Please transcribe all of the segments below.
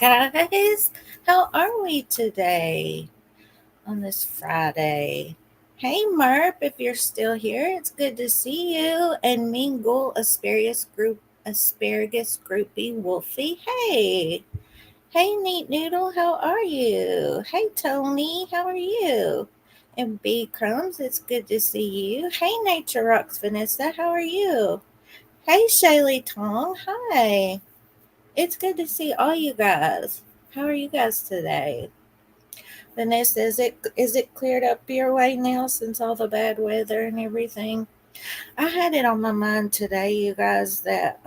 guys. How are we today on this Friday? Hey, Merp, if you're still here, it's good to see you. And Mingle Asparagus Groupie Wolfie. Hey, Neat Noodle, how are you? Hey, Tony, how are you? And B Crumbs, it's good to see you. Hey, Nature Rocks Vanessa, how are you? Hey, Shaylee Tong, hi. It's good to see all you guys. How are you guys today? Vanessa, is it cleared up your way now since all the bad weather and everything? I had it on my mind today, you guys, that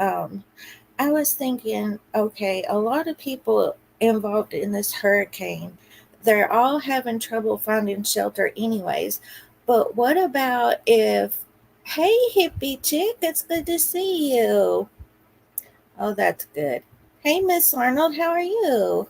I was thinking, okay, a lot of people involved in this hurricane, they're all having trouble finding shelter anyways. But what about if, hey hippie chick, it's good to see you. Oh, that's good. Hey, Miss Arnold, how are you?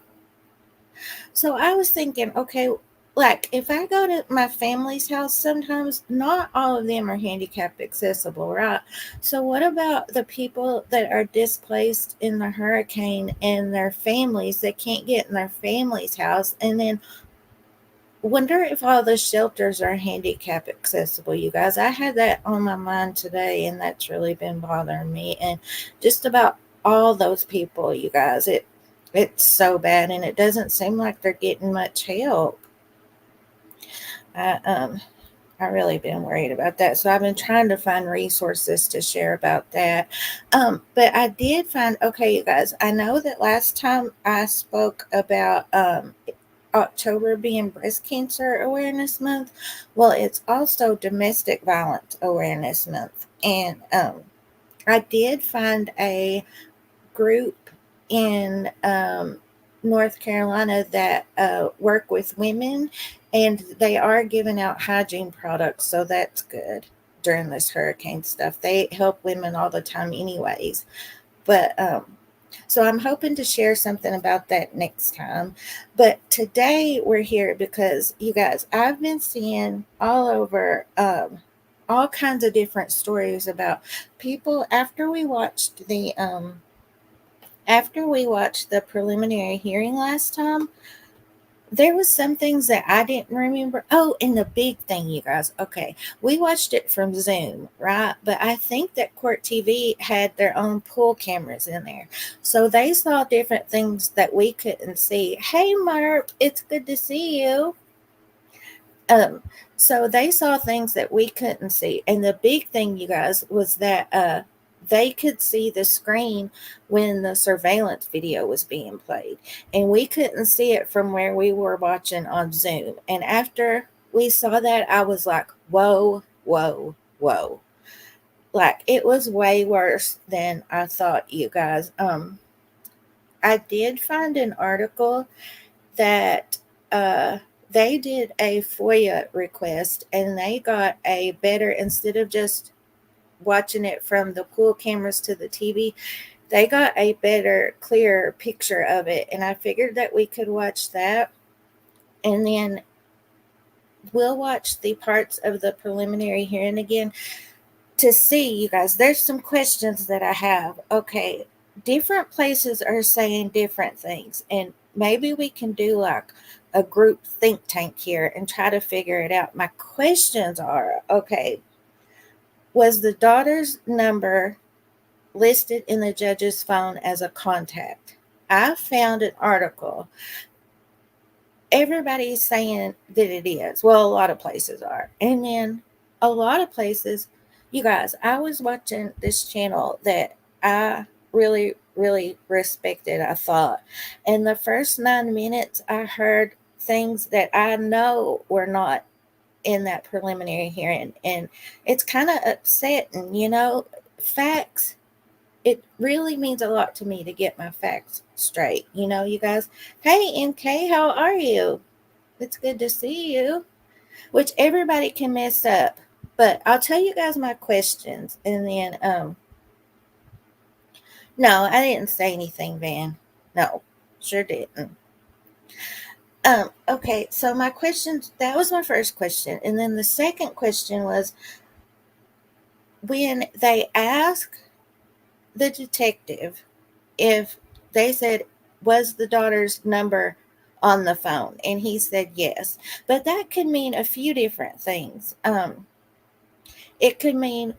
So I was thinking, okay, like if I go to my family's house, sometimes not all of them are handicap accessible, right? So what about the people that are displaced in the hurricane and their families that can't get in their family's house? And then wonder if all the shelters are handicap accessible, you guys. I had that on my mind today, and that's really been bothering me. And just about all those people, you guys, it's so bad, and it doesn't seem like they're getting much help. I I really been worried about that, so I've been trying to find resources to share about that. But I did find, okay, you guys. I know that last time I spoke about October being Breast Cancer Awareness Month. Well, it's also Domestic Violence Awareness Month. And I did find a group in North Carolina that work with women, and they are giving out hygiene products. So that's good during this hurricane stuff. They help women all the time, anyways. But so I'm hoping to share something about that next time. But today we're here because you guys, I've been seeing all over all kinds of different stories about people after we watched the preliminary hearing last time. There was some things that I didn't remember. Oh, and the big thing, you guys. Okay, we watched it from Zoom, right? But I think that Court TV had their own pool cameras in there, so they saw different things that we couldn't see. Hey, Marp, it's good to see you. Um, so they saw things that we couldn't see, and the big thing, you guys, was that they could see the screen when the surveillance video was being played, and we couldn't see it from where we were watching on Zoom. And after we saw that, I was like, whoa, whoa, whoa. Like it was way worse than I thought, you guys. I did find an article that uh, they did a FOIA request, and they got a better, instead of just watching it from the pool cameras to the TV, they got a better, clearer picture of it. And I figured that we could watch that. And then we'll watch the parts of the preliminary hearing again to see, you guys. There's some questions that I have. Okay, different places are saying different things, and maybe we can do like a group think tank here and try to figure it out. My questions are, okay, was the daughter's number listed in the judge's phone as a contact? I found an article. Everybody's saying that it is. Well, a lot of places are. And then a lot of places, you guys, I was watching this channel that I really, really respected, I thought. And the first 9 minutes, I heard things that I know were not in that preliminary hearing. And it's kind of upsetting, facts. It really means a lot to me to get my facts straight, you guys. Hey, MK, how are you? It's good to see you. Which everybody can mess up, but I'll tell you guys my questions, and then no, I didn't say anything, Van. No, sure didn't. Okay, so my questions, that was my first question, and then the second question was, when they asked the detective if they said was the daughter's number on the phone? And he said yes. But that could mean a few different things. It could mean,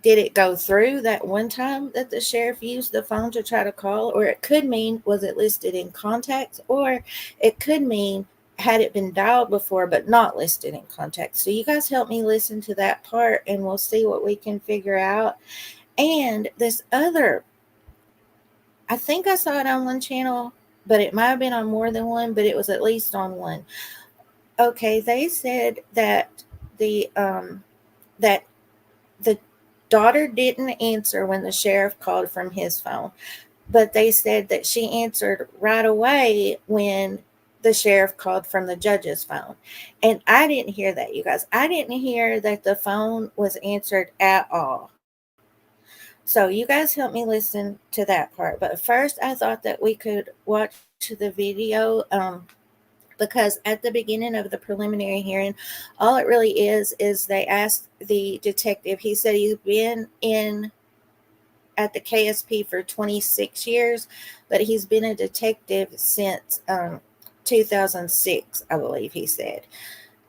did it go through that one time that the sheriff used the phone to try to call? Or it could mean, was it listed in contacts? Or it could mean, had it been dialed before but not listed in contacts? So you guys help me listen to that part and we'll see what we can figure out. And this other, I think I saw it on one channel, but it might have been on more than one, but it was at least on one. Okay, they said that that the daughter didn't answer when the sheriff called from his phone, but they said that she answered right away when the sheriff called from the judge's phone. And I didn't hear that, you guys. I didn't hear that the phone was answered at all. So you guys help me listen to that part. But first, I thought that we could watch the video. Because at the beginning of the preliminary hearing, all it really is they asked the detective. He said he's been in at the KSP for 26 years, but he's been a detective since 2006, I believe he said.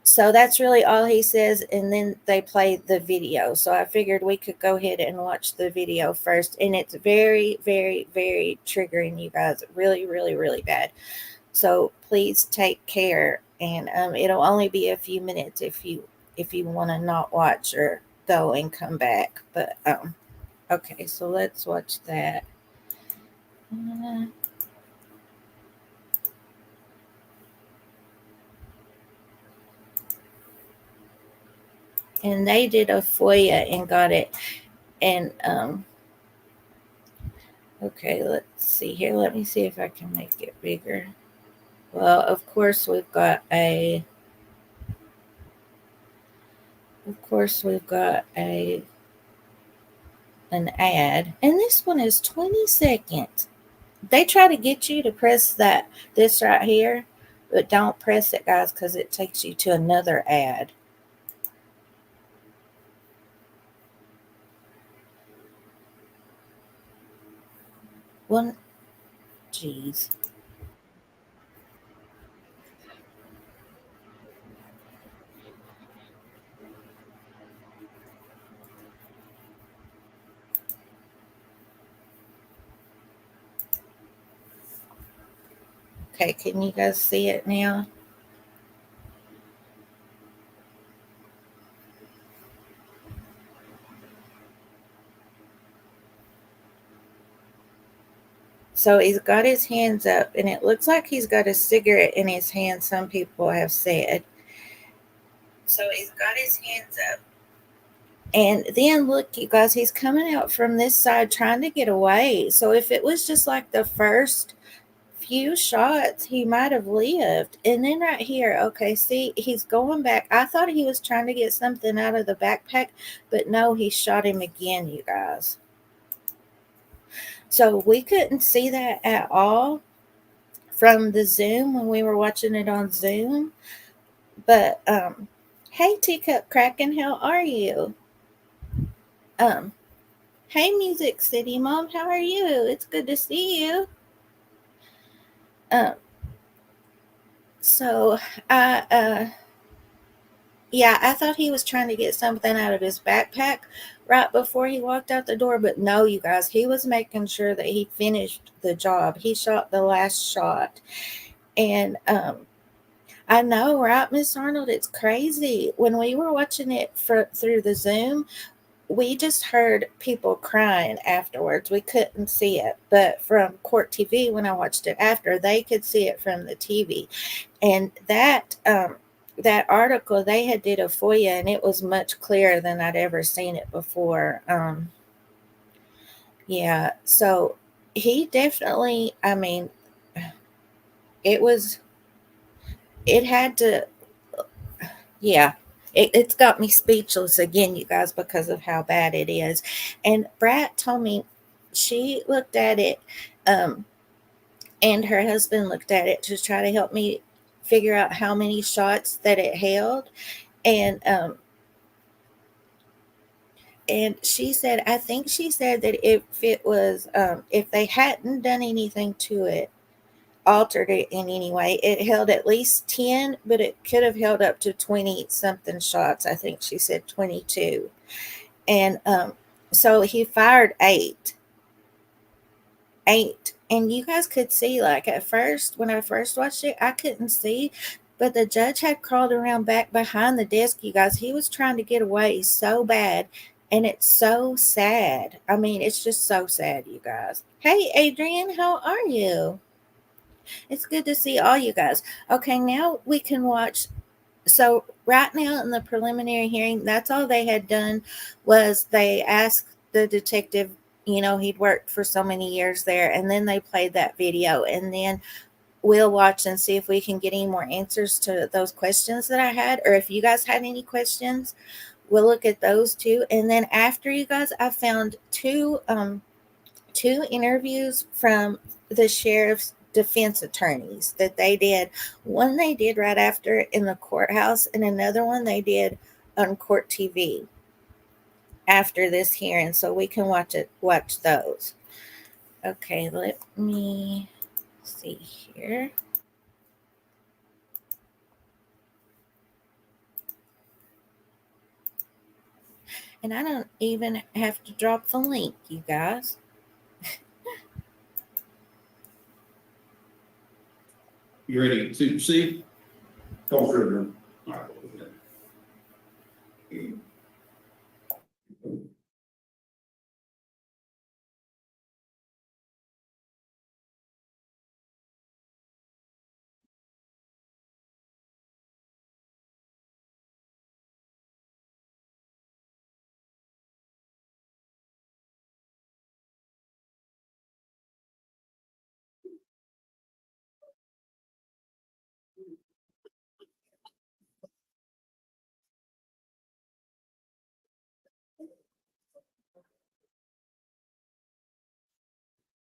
So that's really all he says, and then they play the video. So I figured we could go ahead and watch the video first, and it's very, very, very triggering, you guys. Really, really, really bad. So please take care, and it'll only be a few minutes if you want to not watch or go and come back. But okay, so let's watch that. Uh, and they did a FOIA and got it. And okay, let's see here. Let me see if I can make it bigger. Well, of course we've got a an ad, and this one is 20 seconds. They try to get you to press this right here, but don't press it, guys, because it takes you to another ad. One, geez. Okay, can you guys see it now? So he's got his hands up, and it looks like he's got a cigarette in his hand, some people have said. So he's got his hands up. And then look, you guys, he's coming out from this side trying to get away. So if it was just like the first few shots, he might have lived. And then right here, okay, see, he's going back. I thought he was trying to get something out of the backpack, but no, he shot him again, you guys. So we couldn't see that at all from the Zoom when we were watching it on Zoom. But hey, Teacup Kraken, how are you? Um, hey, Music City Mom, how are you? It's good to see you. Um, so I yeah, I thought he was trying to get something out of his backpack right before he walked out the door, but no, you guys, he was making sure that he finished the job. He shot the last shot. And I know, right, Miss Arnold? It's crazy. When we were watching it through the Zoom, we just heard people crying afterwards. We couldn't see it, but from Court TV, when I watched it after, they could see it from the TV. And that article, they had did a FOIA, and it was much clearer than I'd ever seen it before. Yeah, so he definitely, I mean, it was, it had to, yeah, it's got me speechless again, you guys, because of how bad it is. And Brat told me she looked at it, um, and her husband looked at it to try to help me figure out how many shots that it held. And she said, I think she said that if it was, if they hadn't done anything to it, altered it in any way. It held at least 10, but it could have held up to 20 something shots. I think she said 22. And so he fired eight. And you guys could see, like, at first, when I first watched it, I couldn't see. But the judge had crawled around back behind the desk, you guys. He was trying to get away so bad. And it's so sad. I mean, it's just so sad, you guys. Hey, Adrian, how are you? It's good to see all you guys. Okay, now we can watch. So right now in the preliminary hearing, that's all they had done was they asked the detective, he'd worked for so many years there, and then they played that video, and then we'll watch and see if we can get any more answers to those questions that I had, or if you guys had any questions, we'll look at those too. And then after, you guys, I found two interviews from the sheriff's defense attorneys that they did. One they did right after in the courthouse, and another one they did on court TV after this hearing. So we can watch those. Okay, let me see here. And I don't even have to drop the link, you guys. You ready to proceed? Call for it. All right.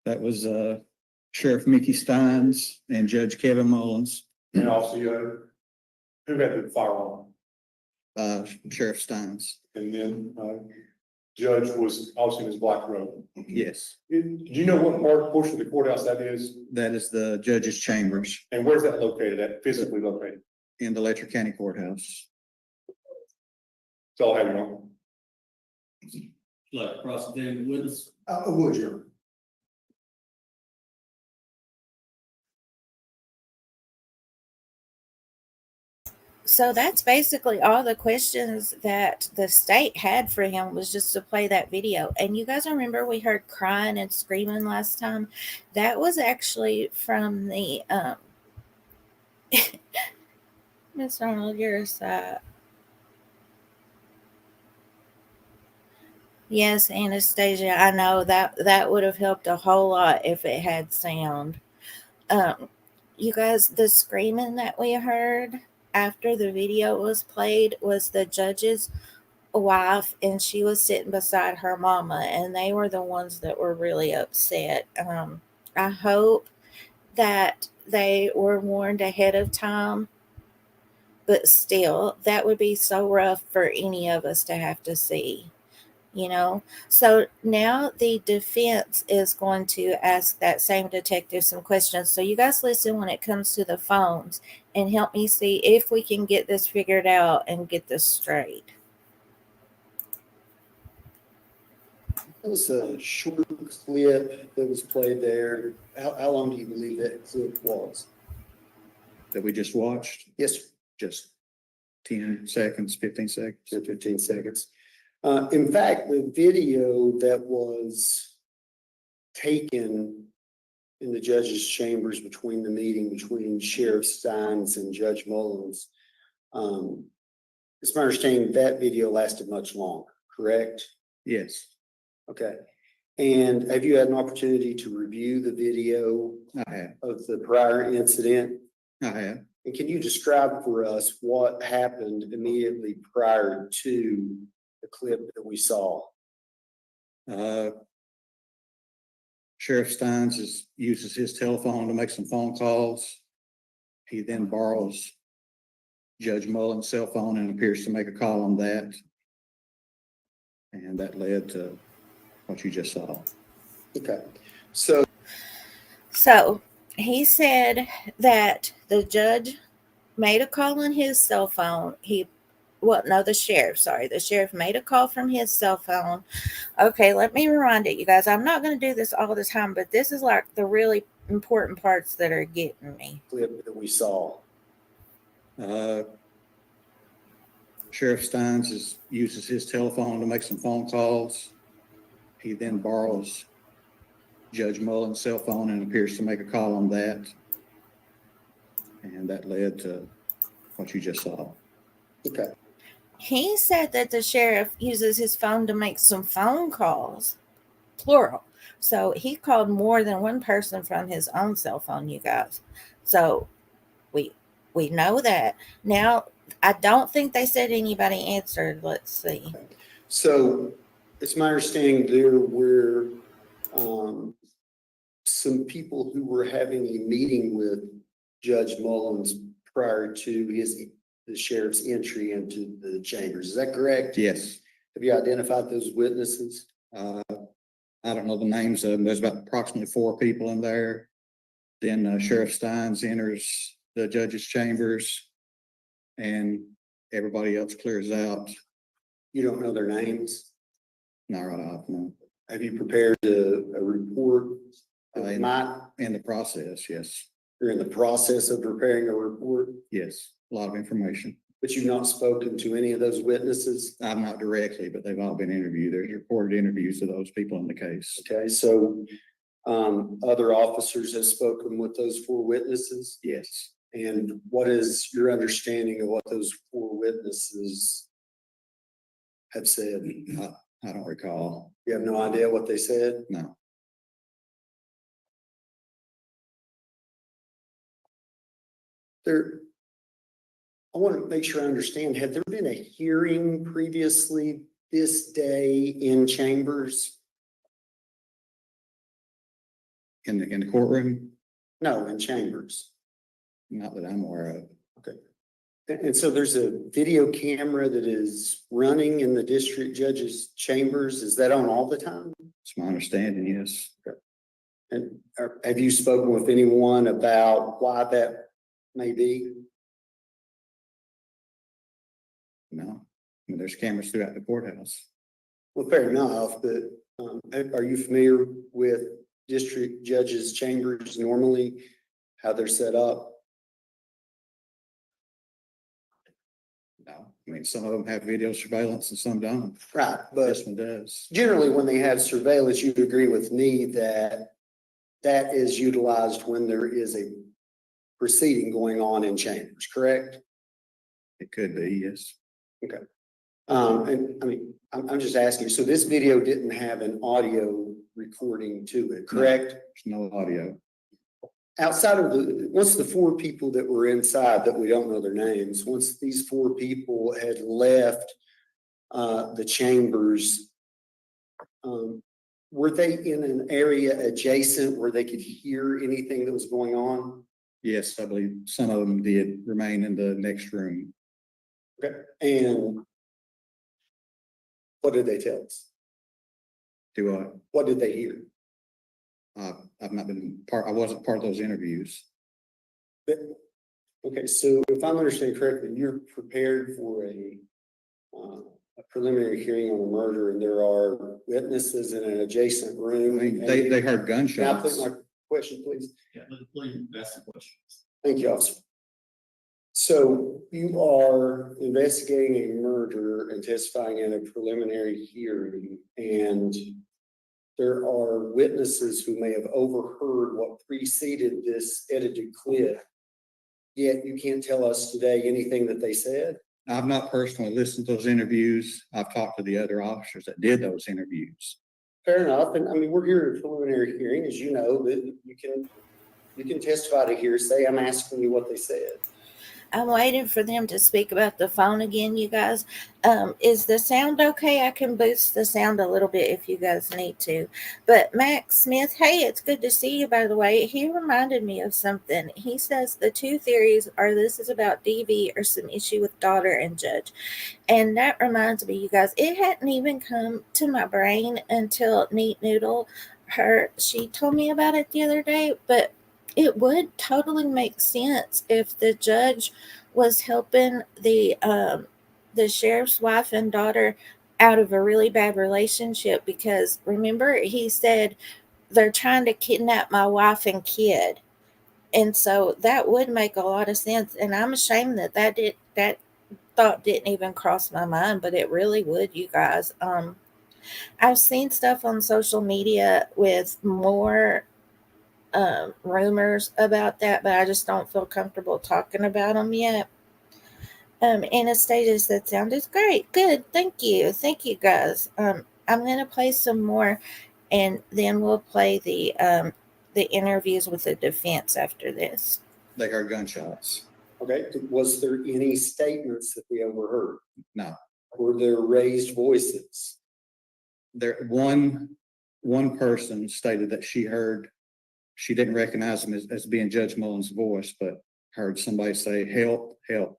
That was Sheriff Mickey Stines and Judge Kevin Mullins. And also, who had the firearm? Sheriff Stines. And then, judge was also in his black robe. Yes, Do you know what portion of the courthouse that is? that is the judge's chambers And where's that located at, physically located? in the Letcher County Courthouse. So I'll have you on. Like across the dam with us. Would you? So that's basically all the questions that the state had for him, was just to play that video. And you guys remember we heard crying and screaming last time? That was actually from the Miss Arnold, your side. Yes, Anastasia, I know that would have helped a whole lot if it had sound. You guys, the screaming that we heard after the video was played was the judge's wife, and she was sitting beside her mama, and they were the ones that were really upset. I hope that they were warned ahead of time, but still, that would be so rough for any of us to have to see. So now the defense is going to ask that same detective some questions. So you guys listen when it comes to the phones and help me see if we can get this figured out and get this straight. That was a short clip that was played there. How long do you believe that clip was? That we just watched, Yes, just 10 seconds, 15 seconds. 15 seconds. In fact, the video that was taken in the judge's chambers between the meeting between Sheriff Stines and Judge Mullins, it's my understanding that video lasted much longer, correct? Yes, Okay. And have you had an opportunity to review the video I have. of the prior incident? I have. And can you describe for us what happened immediately prior to the clip that we saw? Sheriff Stines uses his telephone to make some phone calls. He then borrows Judge Mullins' cell phone and appears to make a call on that. And that led to what you just saw. Okay. So So he said that the judge made a call on his cell phone. The sheriff, sorry. The sheriff made a call from his cell phone. Okay, let me rewind it, you guys. I'm not going to do this all the time, but this is like the really important parts that are getting me. Clip that we saw. Sheriff Stines uses his telephone to make some phone calls. He then borrows Judge Mullen's cell phone and appears to make a call on that. And that led to what you just saw. Okay. He said that the sheriff uses his phone to make some phone calls, plural. So he called more than one person from his own cell phone, you guys. So we know that. Now, I don't think they said anybody answered. Let's see. So it's my understanding there were some people who were having a meeting with Judge Mullins prior to the sheriff's entry into the chambers. Is that correct? Yes. Have you identified those witnesses? I don't know the names of them. There's about approximately 4 people in there. Then Sheriff Stines enters the judge's chambers and everybody else clears out. You don't know their names? Not right off, no. Have you prepared a report? In the process, yes. You're in the process of preparing a report, Yes, a lot of information. but you've not spoken to any of those witnesses? I'm not directly, but they've all been interviewed. There's recorded interviews of those people in the case. Okay, so other officers have spoken with those 4 witnesses? Yes. And what is your understanding of what those 4 witnesses have said? I don't recall. You have no idea what they said? No. I want to make sure I understand, had there been a hearing previously this day in chambers? In the courtroom? No, in chambers. Not that I'm aware of. Okay. And so there's a video camera that is running in the district judge's chambers. Is that on all the time? It's my understanding, yes. And have you spoken with anyone about why that may be? No. I mean, there's cameras throughout the courthouse. Well, fair enough, but are you familiar with district judges' chambers normally, how they're set up? No. I mean, some of them have video surveillance and some don't. Right, but This one does. generally when they have surveillance, you'd agree with me that that is utilized when there is a proceeding going on in chambers, correct? It could be, yes. Okay. And I mean, I'm just asking, so this video didn't have an audio recording to it, correct? There's no audio. Outside of once the 4 people that were inside that we don't know their names, once these 4 people had left the chambers, were they in an area adjacent where they could hear anything that was going on? Yes, I believe some of them did remain in the next room. Okay. And what did they tell us? Do I? What did they hear? I've not been part, I wasn't part of those interviews. Okay, so if I'm understanding correctly, you're prepared for a preliminary hearing on a murder and there are witnesses in an adjacent I room. mean, they heard Can I gunshots. put my question, please? Yeah, please ask the questions. Thank you, officer. So you are investigating a murder and testifying in a preliminary hearing, and there are witnesses who may have overheard what preceded this edited clip. Yet you can't tell us today anything that they said? I've not personally listened to those interviews. I've talked to the other officers that did those interviews. Fair enough. And I mean, we're here at a preliminary hearing, as you know, that you can testify to hearsay. I'm asking you what they said. I'm waiting for them to speak about the phone again, you guys. Is the sound okay? I can boost the sound a little bit if you guys need to. But Max Smith, hey, it's good to see you, by the way. He reminded me of something. He says the 2 theories are this is about DV or some issue with daughter and judge. And that reminds me, you guys, it hadn't even come to my brain until Neat Noodle, she told me about it the other day. But it would totally make sense if the judge was helping the sheriff's wife and daughter out of a really bad relationship, because remember he said they're trying to kidnap my wife and kid. And so that would make a lot of sense, and I'm ashamed that that thought didn't even cross my mind, but it really would, you guys. I've seen stuff on social media with more rumors about that, but I just don't feel comfortable talking about them yet. Anastasia said, "Sounded great, good, thank you, guys." I'm gonna play some more, and then we'll play the interviews with the defense after this. They heard gunshots. Okay, was there any statements that we overheard? No, Were there raised voices? there, one person stated that she didn't recognize him as being Judge Mullen's voice, but heard somebody say, "Help, help."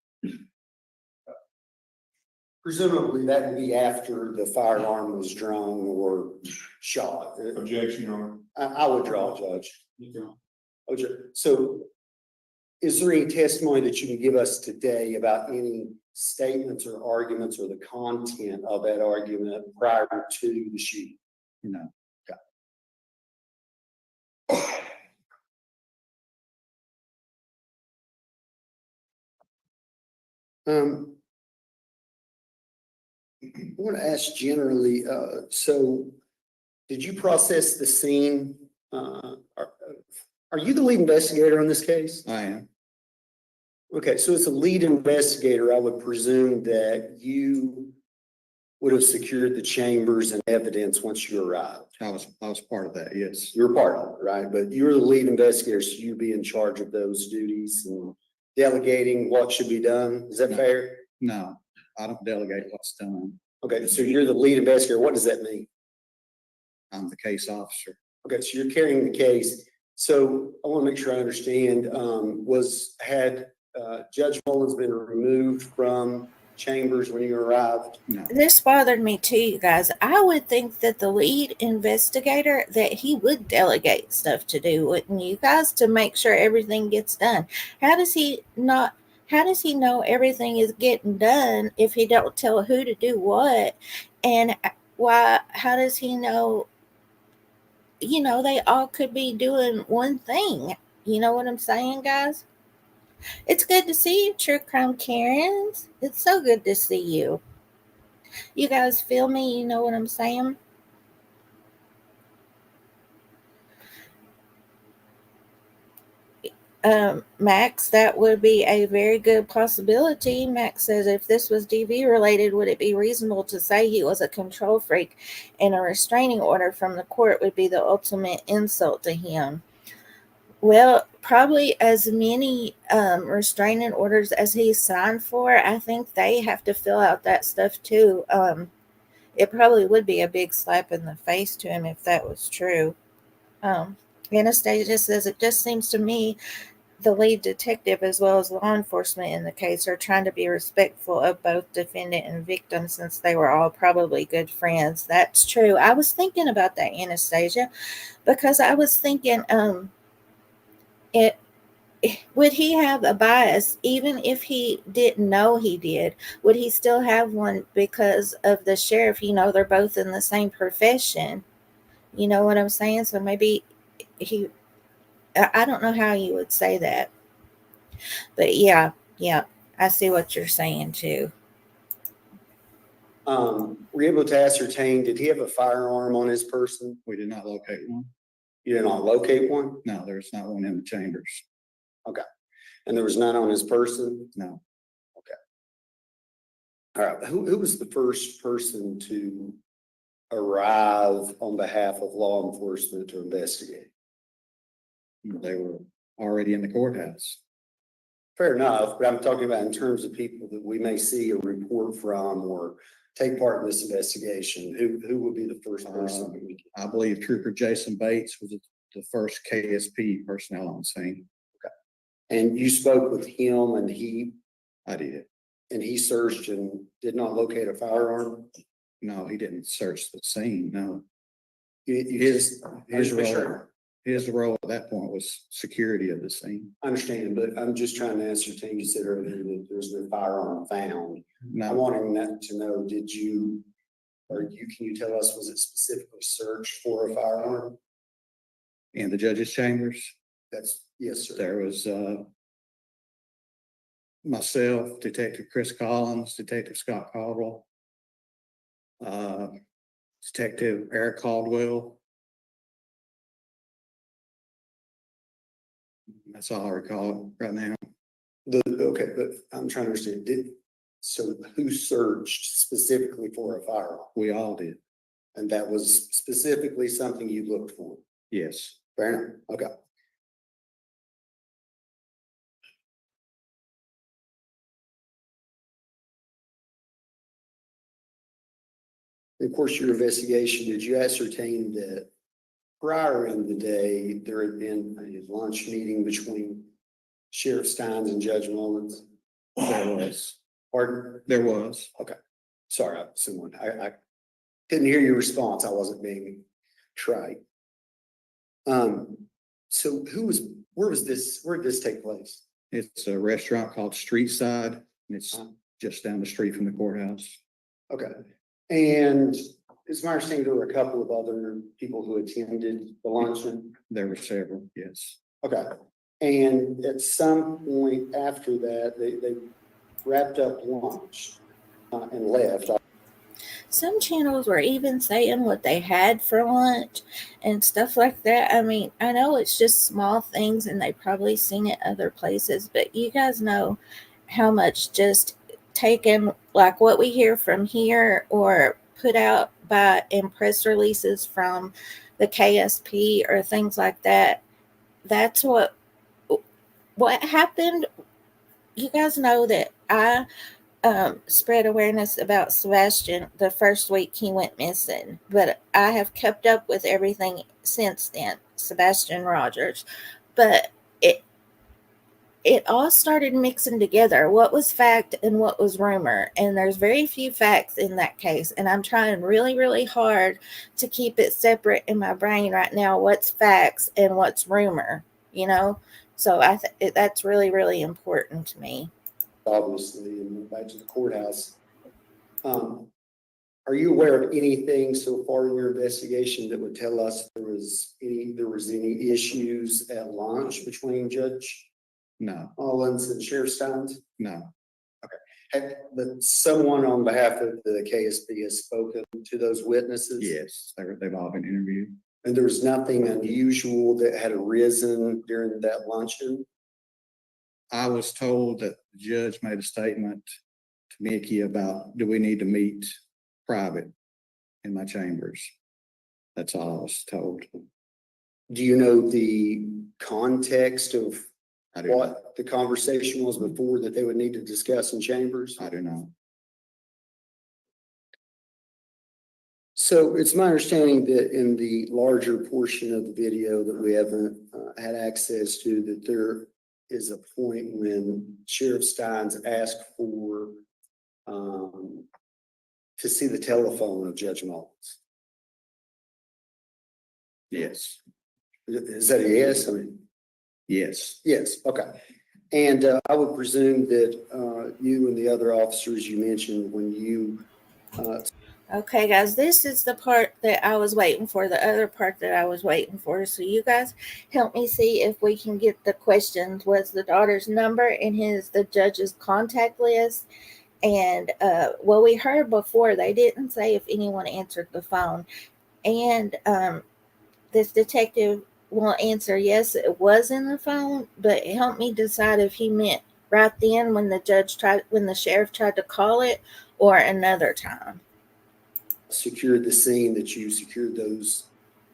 Presumably that would be after the firearm was drawn or shot. Objection, Your Honor. I would draw, Judge. Okay, so is there any testimony that you can give us today about any statements or arguments or the content of that argument prior to the shooting? No. I want to ask generally, so did you process the scene? Are you the lead investigator on this case? I am. Okay, so as a lead investigator, I would presume that you would have secured the chambers and evidence once you arrived. I was part of that, yes. You're part of it, right? But you're the lead investigator, so you'd be in charge of those duties and delegating what should be done. Is that No. fair? No, I don't delegate what's done. Okay, so you're the lead investigator. What does that mean? I'm the case officer. Okay, so you're carrying the case. So I want to make sure I understand, had Judge Mullins been removed from chambers when you arrived? No, This bothered me too, you guys. I would think that the lead investigator, that he would delegate stuff to do, wouldn't you guys, to make sure everything gets done? How does he not? How does he know everything is getting done if he don't tell who to do what? And why? How does he know? You know, they all could be doing one thing. You know what I'm saying, guys? It's good to see you, True Crime Karens. It's so good to see you. You guys feel me? You know what I'm saying? Max, that would be a very good possibility. Max says, if this was DV related, would it be reasonable to say he was a control freak and a restraining order from the court would be the ultimate insult to him? Well, probably as many restraining orders as he signed for. I think they have to fill out that stuff too. It probably would be a big slap in the face to him if that was true. Um, Anastasia says, it just seems to me the lead detective as well as law enforcement in the case are trying to be respectful of both defendant and victim since they were all probably good friends. That's true. I was thinking about that, Anastasia, because I was thinking, it would he have a bias even if he didn't know he did? Would he still have one because of the sheriff? You know, they're both in the same profession. You know what I'm saying? So maybe he, I don't know how you would say that. But yeah, I see what you're saying too. Were you able to ascertain, did he have a firearm on his person? we did not locate one. You did not locate one? No, there's not one in the chambers. And there was none on his person? No, All right, who was the first person to arrive on behalf of law enforcement to investigate? they were already in the courthouse. Fair enough, but I'm talking about in terms of people that we may see a report from or take part in this investigation. Who would be the first person? that we I believe Trooper Jason Bates was the first KSP personnel on scene. And you spoke with him and he I did. searched and did not locate a firearm? No, he didn't search the scene. No, You his just- role, Sure. His role at that point was security of the scene. I understand, but I'm just trying to ascertain, you said earlier that there's no firearm found. I'm No, wanting that to know, can you tell us, was it specifically searched for a firearm? in the judge's chambers, Yes, sir. there was, myself, Detective Chris Collins, Detective Scott Caldwell, Detective Eric Caldwell. That's all I recall right now. Okay, but I'm trying to understand, so who searched specifically for a firearm? We all did. And that was specifically something you looked for? Yes. Fair enough, okay. Of course, your investigation, did you ascertain that prior in the day, there had been a lunch meeting between Sheriff Stines and Judge Mullins? There was. Pardon? There was. Sorry, I couldn't hear your response. I wasn't being trite. So where did this take place? It's a restaurant called Street Side, and it's just down the street from the courthouse. Okay, and it's my understanding there were a couple of other people who attended the luncheon. There were several, yes. Okay, and at some point after that, they wrapped up lunch and left. Some channels were even saying what they had for lunch and stuff like that. I mean, I know it's just small things and they've probably seen it other places, but you guys know how much just taken, like what we hear from here or put out by in press releases from the KSP or things like that. That's what happened. You guys know that I spread awareness about Sebastian the first week he went missing, but I have kept up with everything since then, Sebastian Rogers. But it all started mixing together what was fact and what was rumor, and there's very few facts in that case, and I'm trying really, really hard to keep it separate in my brain right now, what's facts and what's rumor, you know. So that's really, really important to me. Obviously, and went back to the courthouse. Are you aware of anything so far in your investigation that would tell us there was any issues at lunch between Judge No, Mullins and Sheriff Stines? no, But someone on behalf of the KSP has spoken to those witnesses? yes, they've all been interviewed. And there was nothing unusual that had arisen during that luncheon? I was told that the judge made a statement to Mickey about, do we need to meet private in my chambers? That's all I was told. Do you know the context of I do not. what the conversation was before that they would need to discuss in chambers? I do not. So it's my understanding that in the larger portion of the video that we haven't had access to, that there is a point when Sheriff Stines asked for to see the telephone of Judge Mullins. Yes, Is that a yes? I mean, yes, yes, okay. And I would presume that you and the other officers you mentioned when you Okay, guys, this is the part that I was waiting for, the other part that I was waiting for. So you guys help me see if we can get the questions. Was the daughter's number in the judge's contact list? And well, we heard before they didn't say if anyone answered the phone. And this detective will answer yes, it was in the phone, but help me decide if he meant right then when the sheriff tried to call it, or another time. secured the scene, that you secured those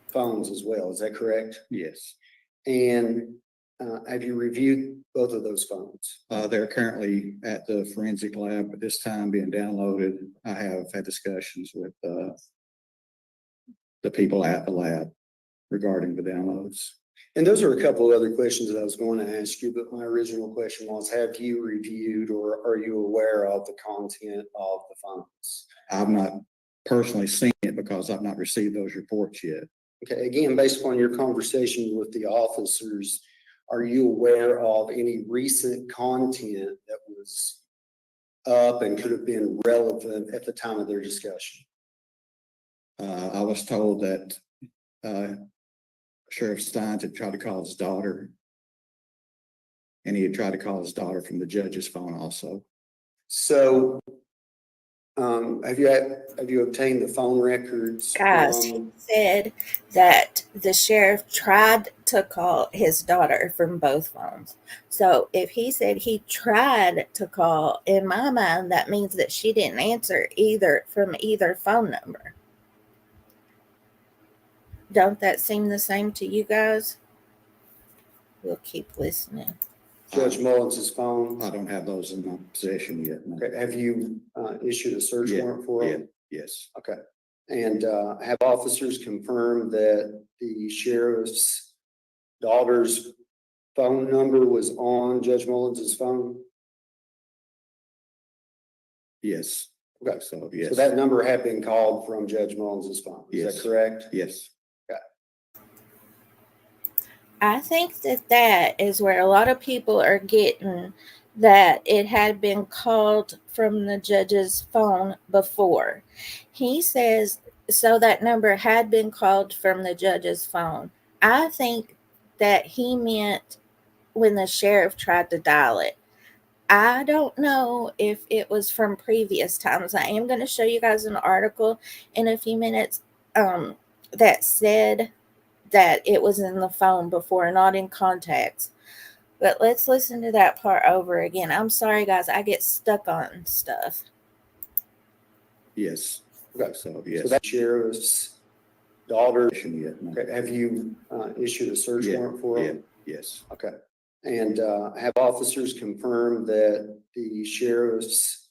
phones as well. Is that correct? yes. And have you reviewed both of those phones? They're currently at the forensic lab at this time being downloaded. I have had discussions with the people at the lab regarding the downloads. And those are a couple of other questions that I was going to ask you, but my original question was, have you reviewed or are you aware of the content of the phones? I've not personally seen it because I've not received those reports yet. Okay, again, based upon your conversation with the officers, are you aware of any recent content that was up and could have been relevant at the time of their discussion? I was told that, Sheriff Stines had tried to call his daughter. And he had tried to call his daughter from the judge's phone also. So, have you obtained the phone records Guys, he from? said that the sheriff tried to call his daughter from both phones. So if he said he tried to call, in my mind, that means that she didn't answer either from either phone number. Don't that seem the same to you guys? We'll keep listening. Judge Mullins's phone? I don't have those in my possession yet. No. Okay, have you issued a search Yeah, warrant for them? Yes. Okay, and have officers confirmed that the sheriff's daughter's phone number was on Judge Mullins's phone? Yes. Okay, So, so yes. that number had been called from Judge Mullins's phone, is Yes. that correct? Yes. I think that that is where a lot of people are getting that it had been called from the judge's phone before. He says, so that number had been called from the judge's phone. I think that he meant when the sheriff tried to dial it. I don't know if it was from previous times. I am going to show you guys an article in a few minutes that said that it was in the phone before, not in contacts. But let's listen to that part over again. I'm sorry, guys. I get stuck on stuff. Yes. Okay, So, so yes. that sheriff's daughter, Yet, no. okay, have you issued a search warrant for them? Yes. Okay, and have officers confirmed that the sheriff's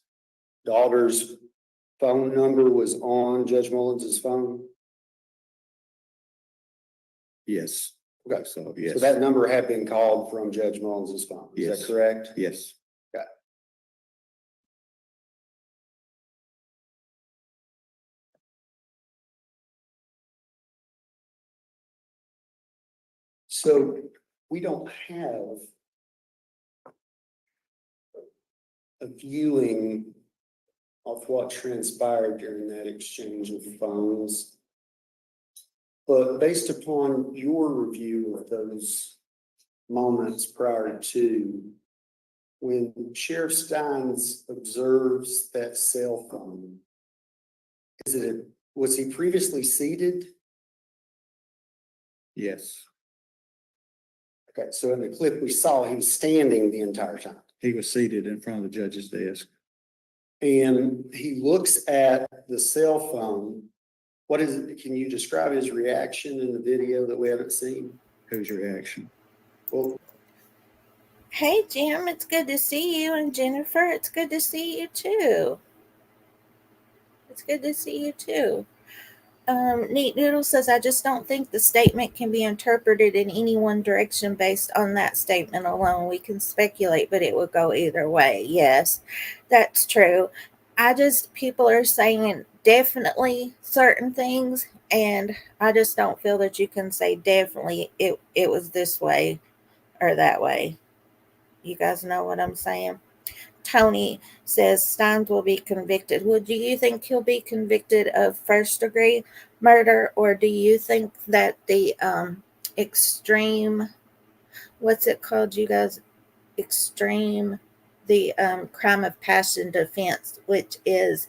daughter's phone number was on Judge Mullins's phone? Yes. Okay, So, yes. so that number had been called from Judge Mullins's phone, is Yes. that correct? Yes. So we don't have a viewing of what transpired during that exchange of phones. But based upon your review of those moments prior to, when Sheriff Stines observes that cell phone, was he previously seated? Yes. Okay, so in the clip we saw, he was standing the entire time. He was seated in front of the judge's desk. And he looks at the cell phone. What is it? Can you describe his reaction in the video that we haven't seen? Whose reaction? Well, Hey, Jim, it's good to see you. And Jennifer, it's good to see you too. It's good to see you too. Neat Noodle says, I just don't think the statement can be interpreted in any one direction based on that statement alone. We can speculate, but it would go either way. Yes, that's true. People are saying definitely certain things, and I just don't feel that you can say definitely it was this way or that way. You guys know what I'm saying? Tony says Stines will be convicted. Well, do you think he'll be convicted of first degree murder, or do you think that the extreme, what's it called, you guys? Extreme, the crime of passion defense, which is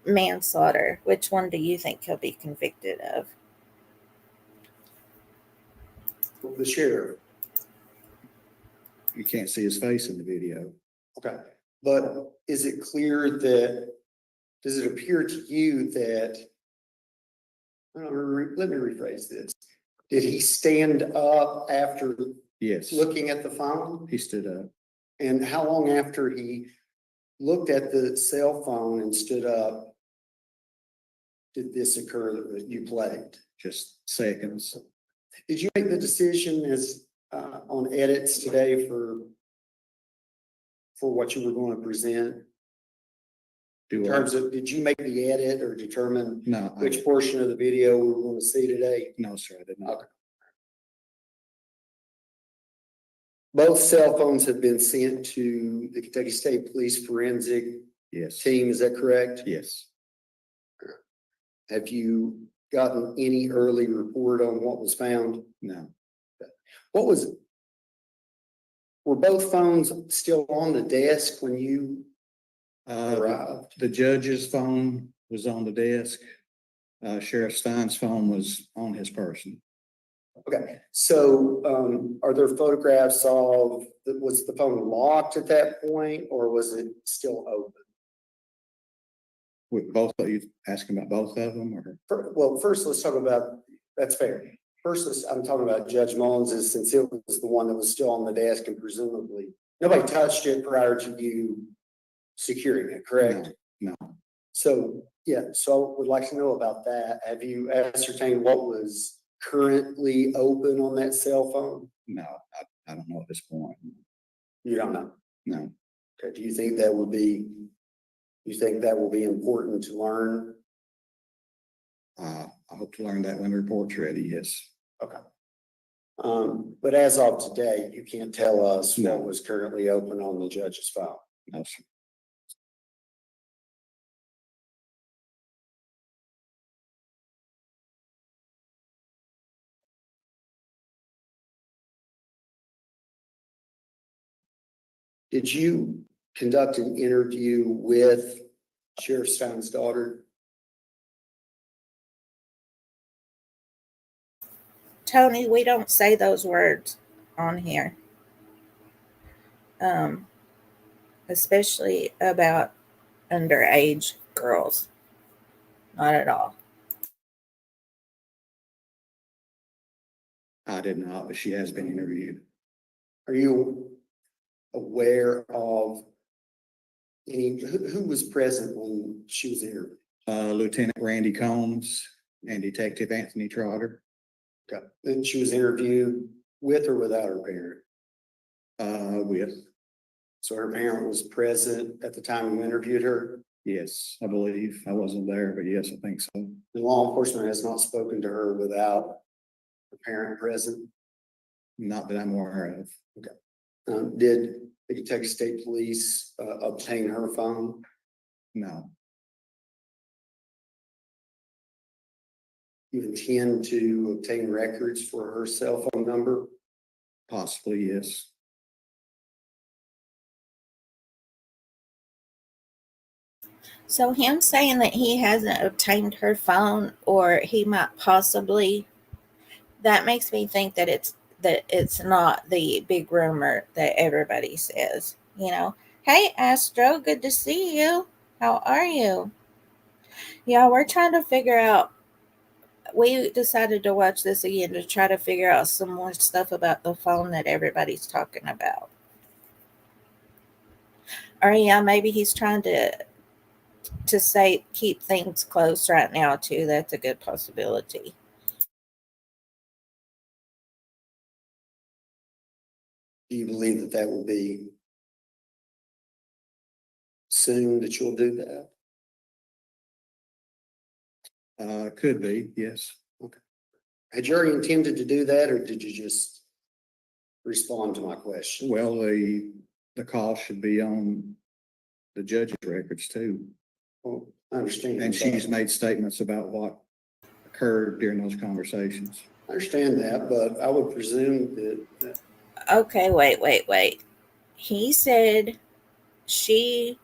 manslaughter. Which one do you think he'll be convicted of? the sheriff. You can't see his face in the video. Okay, but is it clear that, does it appear to you that, let me rephrase this. Did he stand up after Yes. looking at the phone? He stood up. And how long after he looked at the cell phone and stood up did this occur that you played? Just seconds. Did you make the decision as on edits today for what you were going to present? In terms of, did you make the edit or determine No, which portion of the video we want to see today? no, sir, I did not. Okay. Both cell phones have been sent to the Kentucky State Police Forensic Yes, Team, is that correct? yes. Have you gotten any early report on what was found? No, What was, were both phones still on the desk when you arrived? the judge's phone was on the desk. Sheriff Stein's phone was on his person. Okay, so are there photographs of, was the phone locked at that point or was it still open? With both of you asking about both of them, or? Well, first, let's talk about, that's fair. First, I'm talking about Judge Mullins, since it was the one that was still on the desk and presumably nobody touched it prior to you securing it, correct? No. So, yeah, so I would like to know about that. Have you ascertained what was currently open on that cell phone? No, I don't know at this point. You don't know. No, Okay, do you think that would be, you think that will be important to learn? I hope to learn that when the report's ready, yes. Okay. But as of today, you can't tell us No. what was currently open on the judge's file. No, sir. Did you conduct an interview with Sheriff Stein's daughter? Tony, we don't say those words on here. Especially about underage girls. Not at all. I did not, but she has been interviewed. Are you aware of any, who was present when she was interviewed? Lieutenant Randy Combs and Detective Anthony Trotter. Okay. And she was interviewed with or without her parent? With, So her parent was present at the time you interviewed her? yes, I believe. I wasn't there, but yes, I think so. The law enforcement has not spoken to her without the parent present? Not that I'm aware of. Did the Kentucky State Police obtain her phone? No, You intend to obtain records for her cell phone number? possibly, yes. So him saying that he hasn't obtained her phone or he might possibly, that makes me think that it's not the big rumor that everybody says, you know. Hey Astro, good to see you. How are you? Yeah, we're trying to figure out, we decided to watch this again to try to figure out some more stuff about the phone that everybody's talking about. Or yeah, maybe he's trying to say keep things close right now too. That's a good possibility. Do you believe that that will be soon that you'll do that? Could be, yes. Had you already intended to do that or did you just respond to my question? Well, the call should be on the judge's records too. Well, I understand. And that. she's made statements about what occurred during those conversations. I understand that, but I would presume that Okay, wait. He said she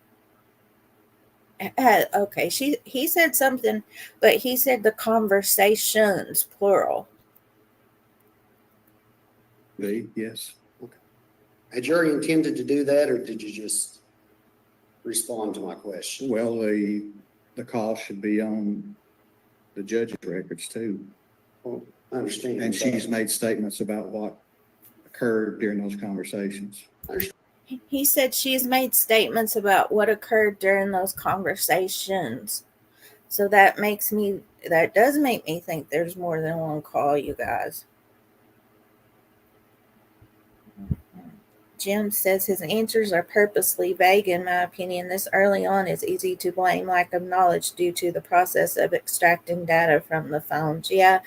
had, okay, he said something, but he said the conversations plural. Yes. had you already intended to do that or did you just respond to my question? Well, the call should be on the judge's records too. Well, I understand. And that. she's made statements about what occurred during those conversations. He said she's made statements about what occurred during those conversations. So that does make me think there's more than one call, you guys. Jim says his answers are purposely vague, in my opinion. This early on is easy to blame lack of knowledge due to the process of extracting data from the phones. Yeah,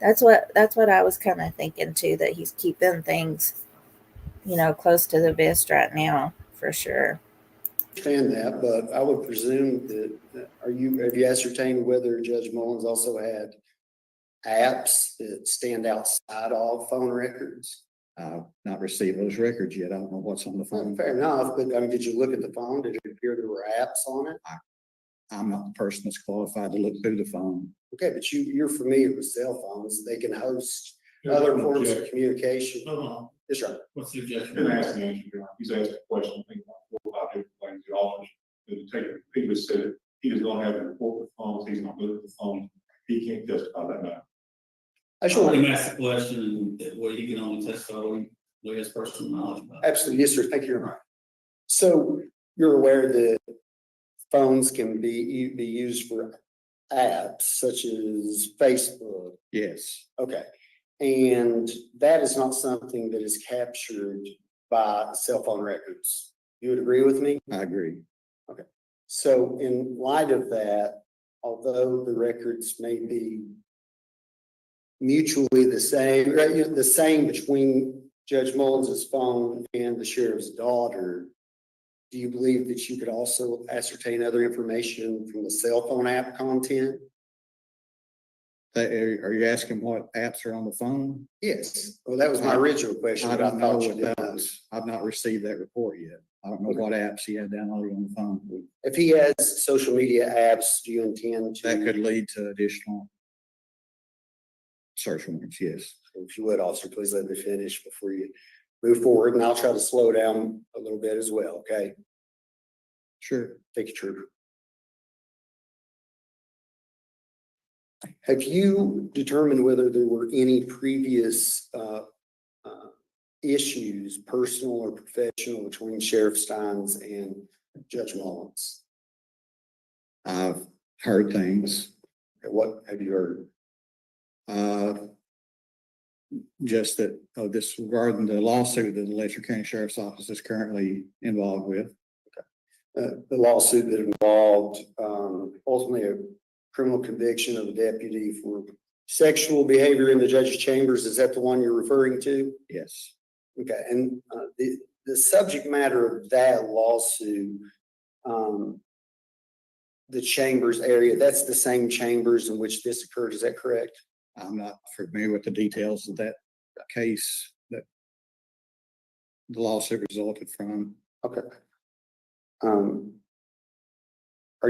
that's what I was kind of thinking too, that he's keeping things, close to the vest right now, for sure. Understand that, but I would presume have you ascertained whether Judge Mullins also had apps that stand outside of phone records? I've not received those records yet. I don't know what's on the phone. Fair enough, but I mean, did you look at the phone? Did it appear there were apps on it? I'm not the person that's qualified to look through the phone. Okay, but you're familiar with cell phones. They can host other forms of communication. Hold on, Yes, sir. what's the He's objection? been asking the answer, he's asked a question, I think, about 4 or 5 different things, the office, the detective, he just said, he does not have a report with phones, he's not good at the phone, he can't testify that matter. I I sure want want him to ask the question where he can only testify what he has personal knowledge about. absolutely, yes, sir. Thank you very much. So you're aware that phones can be used for apps such as Facebook. Yes, Okay. And that is not something that is captured by cell phone records. You would agree with me? I agree. So in light of that, although the records may be mutually the same, right, the same between Judge Mullins's phone and the sheriff's daughter, do you believe that you could also ascertain other information from the cell phone app content? Are you asking what apps are on the phone? Yes. Well, that was my original question. I but don't know thought you what did that know. was. I've not received that report yet. I don't know what apps he had downloaded on the phone. If he has social media apps, do you intend to? That could lead to additional search warrants, yes. If you would, officer, please let me finish before you move forward, and I'll try to slow down a little bit as well, okay? Sure. Thank you, Trooper. Have you determined whether there were any previous issues, personal or professional, between Sheriff Stines and Judge Mullins? I've heard things. What have you heard? Just that, this regarding the lawsuit that the Letcher County Sheriff's Office is currently involved with. The lawsuit that involved ultimately a criminal conviction of a deputy for sexual behavior in the judge's chambers. Is that the one you're referring to? Yes. Okay, and the subject matter of that lawsuit, the chambers area, that's the same chambers in which this occurred, is that correct? I'm not familiar with the details of that case that the lawsuit resulted from. Okay. Are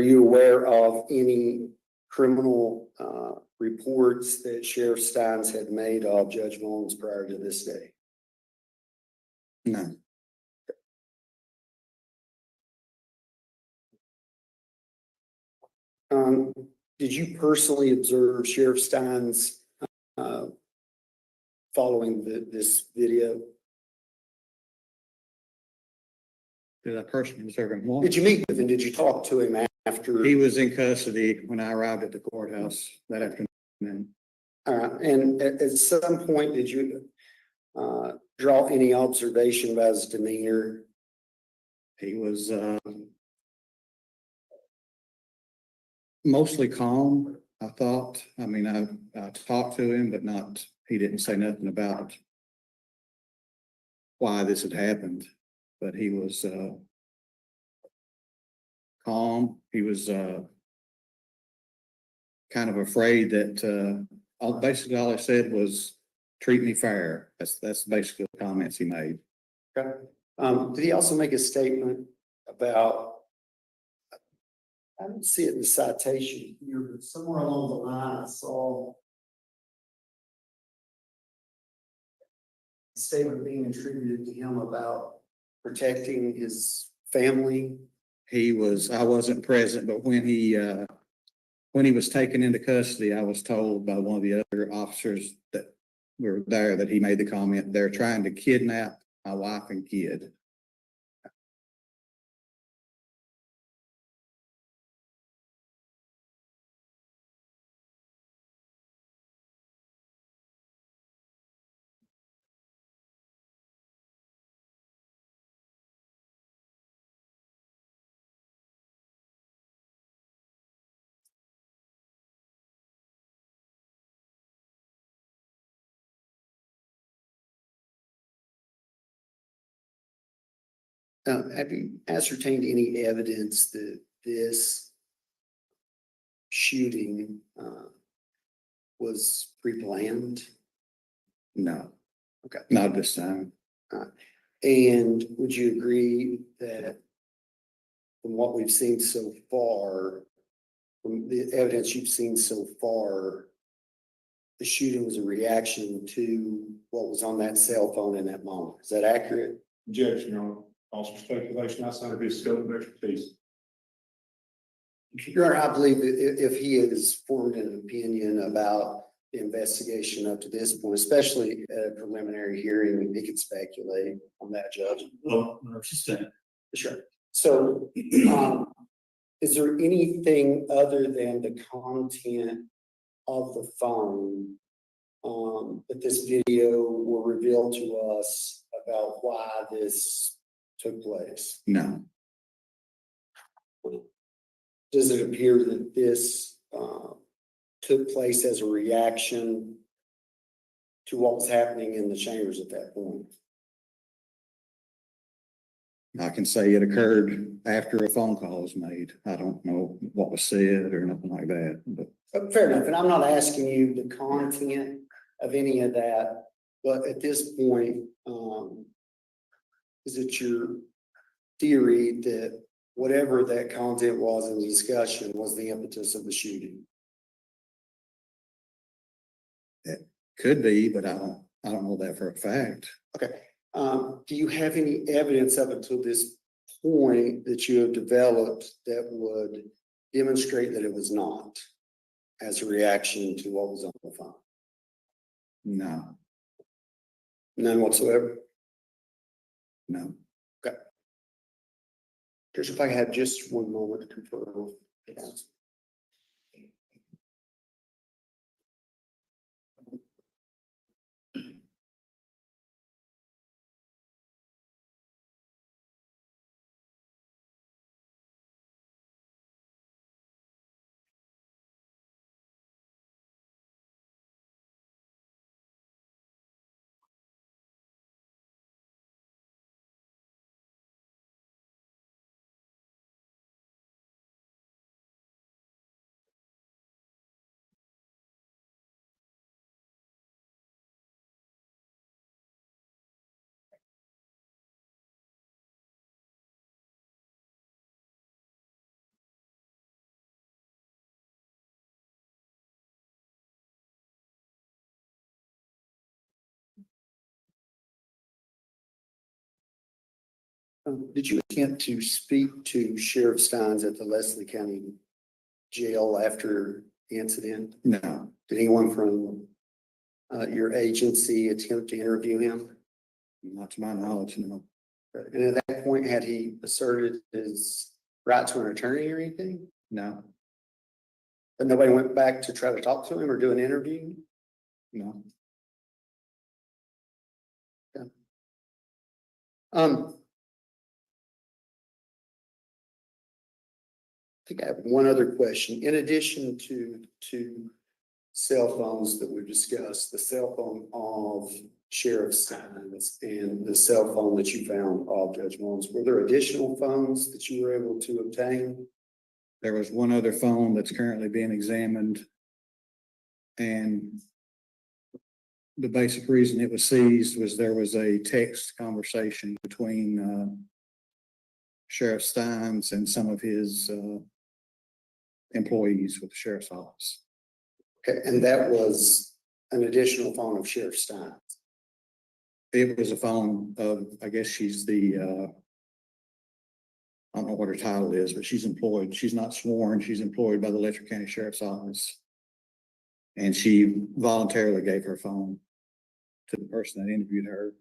you aware of any criminal reports that Sheriff Stines had made of Judge Mullins prior to this day? No. Did you personally observe Sheriff Stines following this video? Did I personally observe him once? Did you meet with him? Did you talk to him after? He was in custody when I arrived at the courthouse that afternoon. And at some point, did you draw any observation about his demeanor? He was mostly calm, I thought. I mean, I talked to him, but he didn't say nothing about why this had happened. But he was calm. He was kind of afraid that basically all I said was treat me fair. That's basically the comments he made. Okay. Did he also make a statement about, I don't see it in the citation here, but somewhere along the line I saw a statement being attributed to him about protecting his family? I wasn't present, but when he was taken into custody, I was told by one of the other officers that were there that he made the comment, they're trying to kidnap my wife and kid. Have you ascertained any evidence that this shooting was pre-planned? No. Okay. Not this time. And would you agree that from what we've seen so far, from the evidence you've seen so far, the shooting was a reaction to what was on that cell phone in that moment? Is that accurate? Objection, Your Honor. Also speculation outside of his scope of expertise. Your Honor, I believe that if he has formed an opinion about the investigation up to this point, especially at a preliminary hearing, he can speculate on that, Judge. Well, just saying. Sure. So, is there anything other than the content of the phone that this video will reveal to us about why this took place? No. Does it appear that this took place as a reaction to what was happening in the chambers at that point? I can say it occurred after a phone call was made. I don't know what was said or nothing like that, but Fair enough, and I'm not asking you the content of any of that, but at this point, is it your theory that whatever that content was in the discussion was the impetus of the shooting? it could be, but I don't know that for a fact. Okay, do you have any evidence up until this point that you have developed that would demonstrate that it was not as a reaction to what was on the phone? No, None whatsoever? no. Here's if I have just one moment to confirm. Did you attempt to speak to Sheriff Stines at the Leslie County Jail after the incident? No, Did anyone from your agency attempt to interview him? not to my knowledge, no. And at that point, had he asserted his right to an attorney or anything? No, But nobody went back to try to talk to him or do an interview? no. I think I have one other question. In addition to cell phones that we've discussed, the cell phone of Sheriff Stines and the cell phone that you found of Judge Mullins, were there additional phones that you were able to obtain? There was one other phone that's currently being examined. And the basic reason it was seized was there was a text conversation between Sheriff Stines and some of his employees with the sheriff's office. Okay, and that was an additional phone of Sheriff Stines. It was a phone of, I guess she's the, I don't know what her title is, but she's employed. She's not sworn. She's employed by the Letcher County Sheriff's Office. And she voluntarily gave her phone to the person that interviewed her.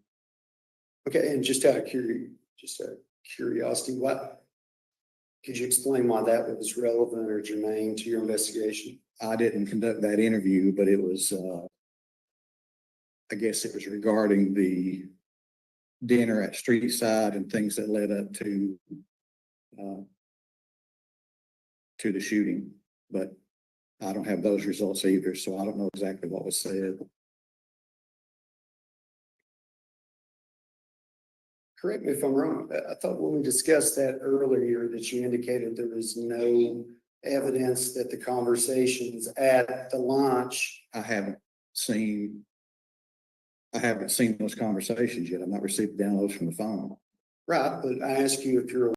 Okay, and just out of curiosity, what could you explain why that was relevant or germane to your investigation? I didn't conduct that interview, but it was, I guess it was regarding the dinner at Street Side and things that led up to the shooting. But I don't have those results either, so I don't know exactly what was said. correct me if I'm wrong, I thought when we discussed that earlier, that you indicated there was no evidence that the conversations at the launch. I haven't seen those conversations yet. I've not received downloads from the phone. Right, but I asked you if you're